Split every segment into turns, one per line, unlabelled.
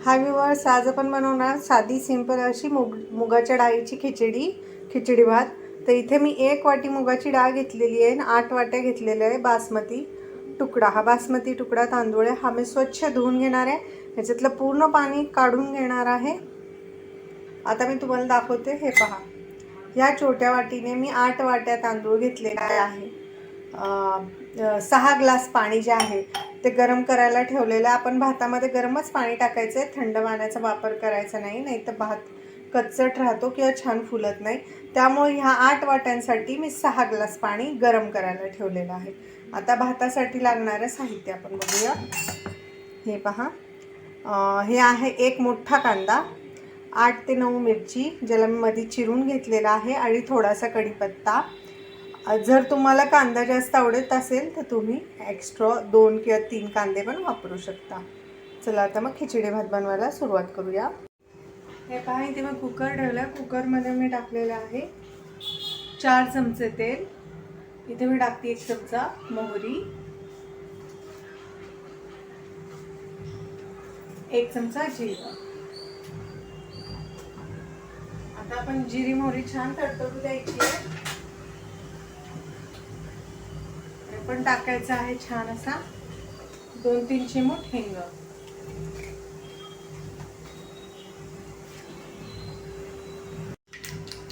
हाय viewers, आज आपण बनवणार साधी सिंपल अशी मुगाच्या डाळीची खिचडी भात। तर इथे मी 1 वाटी मुगाची डाळ घेतलेली आहे आणि 8 वाट्या घेतलेले आहे बासमती तुकडा। हा बासमती तुकडा तांदूळ आहे। हा मी स्वच्छ धुवून घेणार आहे, याच्यातलं पूर्ण पाणी काढून घेणार आहे। आता मी तुम्हाला दाखवते, हे पहा। या छोट्या वाटीने मी 8 वाट्या तांदूळ घेतलेला आहे। 6 ग्लास पाणी जे आहे ते गरम करायला ठेवलेलं आहे। आपण भातामध्ये गरमच पाणी टाकायचं आहे, थंड पाण्याचा वापर करायचा नाही, नाहीतर भात कच्चट राहतो किंवा छान फुलत नाही। त्यामुळे ह्या 8 वाट्यांसाठी मी 6 ग्लास पाणी गरम करायला ठेवलेलं आहे। आता भातासाठी लागणारं साहित्य आपण बघूया। हे पहा, हे आहे 1 मोठा कांदा, 8 ते 9 मिरची ज्याला मी मध्ये चिरून घेतलेला आहे, आणि थोडासा कढीपत्ता। जर तुम्हाला कांदा जास्त आवडत असेल तर तुम्ही एक्स्ट्रा 2 किंवा 3 कांदे पण वापरू शकता। चला आता मग खिचडी भात बनवायला सुरुवात करूया। हे पहा, इथे मी कुकर ठेवला। कुकरमध्ये मी टाकलेलं आहे 4 चमचे तेल। इथे मी टाकते 1 चमचा मोहरी, 1 चमचा जिरं। आता आपण जिरी मोहरी छान तडतडू द्यायची आहे। पण टाकायचा आहे छान असा 2-3 चिमूट हिंग।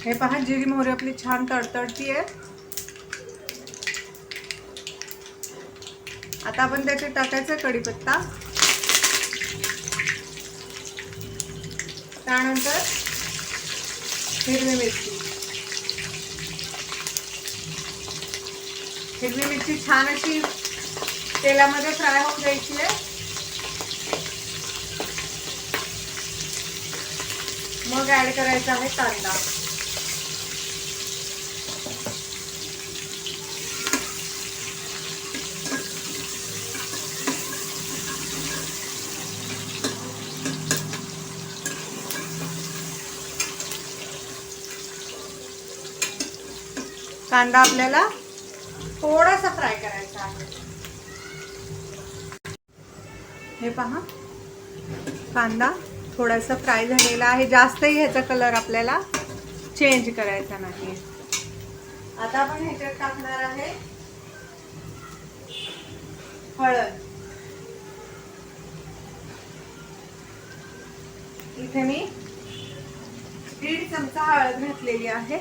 हे पहा, जिरी मोहरी आपली छान तडतडती आहे। आता आपण त्याच्यात टाकायचा कढीपत्ता, त्यानंतर हिरवी मिरची। हिरवी मिरची छान अशी तेलामध्ये फ्राय होऊन द्यायची आहे। मग ऍड करायचा आहे कांदा। कांदा आपल्याला थोडासा फ्राय करायचा आहे। हे पहा, कांदा थोडासा फ्राय झालेला आहे, जास्तही ह्याचा कलर आपल्याला चेंज करायचा नाही। आता आपण ह्याच्यात टाकणार आहे हळद। इथे मी 1.5 चमचा हळद घातलेली आहे,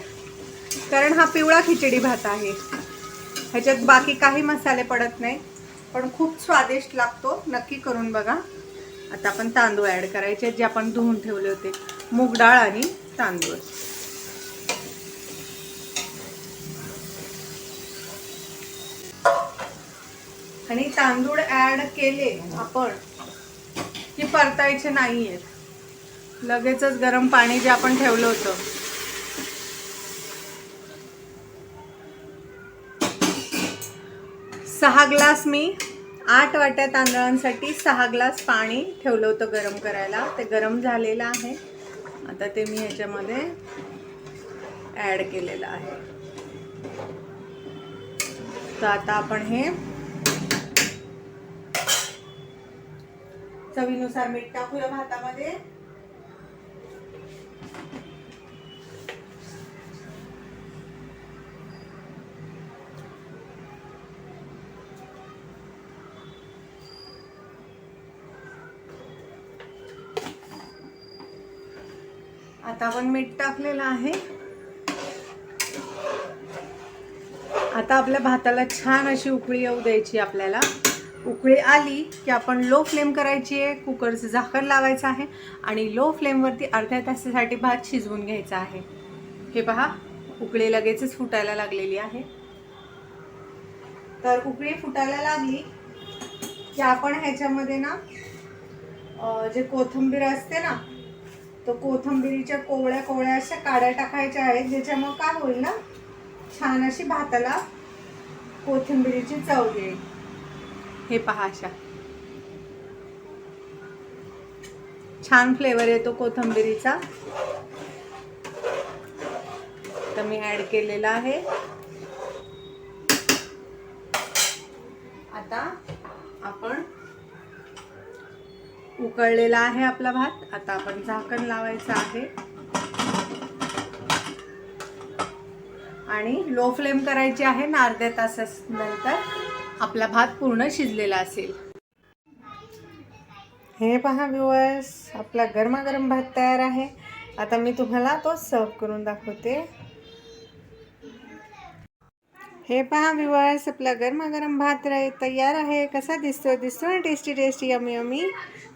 कारण हा पिवळा खिचडी भात आहे। ह्याच्यात बाकी काही मसाले पडत नाही, पण खूप स्वादिष्ट लागतो, नक्की करून बघा। आता आपण तांदूळ ऍड करायचे जे आपण धुवून ठेवले होते, मूग डाळ आणि तांदूळ। आणि तांदूळ ऍड केले आपण की परतायचे नाहीयेत, लगेचच गरम पाणी जे आपण ठेवलं होतं 6 ग्लास, मी 8 वाट्या तांदळांसाठी 6 ग्लास पाणी ठेवलं होतं गरम करायला। ते गरम झालेलं आहे। आता ते मी ह्याच्यामध्ये ऍड केलेलं आहे। तर आता आपण हे चवीनुसार मीठ टाकूया भातामध्ये। आता आपण मीठ टाकलेलं आहे। आता आपल्या भाताला छान अशी उकळी येऊ द्यायची। आपल्याला उकळी आली की आपण लो फ्लेम करायची आहे, कुकरचं झाकण लावायचं आहे आणि लो फ्लेमवरती अर्ध्या तासासाठी भात शिजवून घ्यायचा आहे। हे पहा, उकळी लगेचच फुटायला लागलेली आहे। तर उकळी फुटायला लागली की आपण ह्याच्यामध्ये ना जे कोथिंबीर असते ना, तो कोथिंबीरीच्या कोवळ्या कोवळ्या अशा काड्या टाकायच्या आहेत, ज्याच्यामुळे काय होईल ना, छान अशी भाताला कोथिंबीरीची चव येईल। हे पहा, अशा छान फ्लेवर येतो कोथिंबीरीचा। तर मी ऍड केलेला आहे। आता आपण उकळलेला आहे आपला भात. आता आपण झाकण लावायचं आहे आणि लो फ्लेम करायची आहे ना. अर्ध्या तासानंतर आपला भात पूर्ण शिजलेला असेल. हे पहा व्ह्यूअर्स, आपला गरमागरम भात तयार आहे. आता मी तुम्हाला तो सर्व करून दाखवते. हे पहा व्ह्यूअर्स, आपला गरमागरम भात तयार आहे. कसा दिसतो ना, टेस्टी टेस्टी, यमी यमी.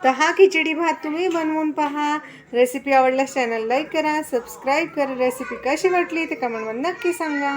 तर हा खिचडी भात तुम्ही बनवून पहा. रेसिपी आवडल्यास चॅनल लाईक करा, सबस्क्राईब करा. रेसिपी कशी वाटली ते कमेंटमध्ये नक्की सांगा.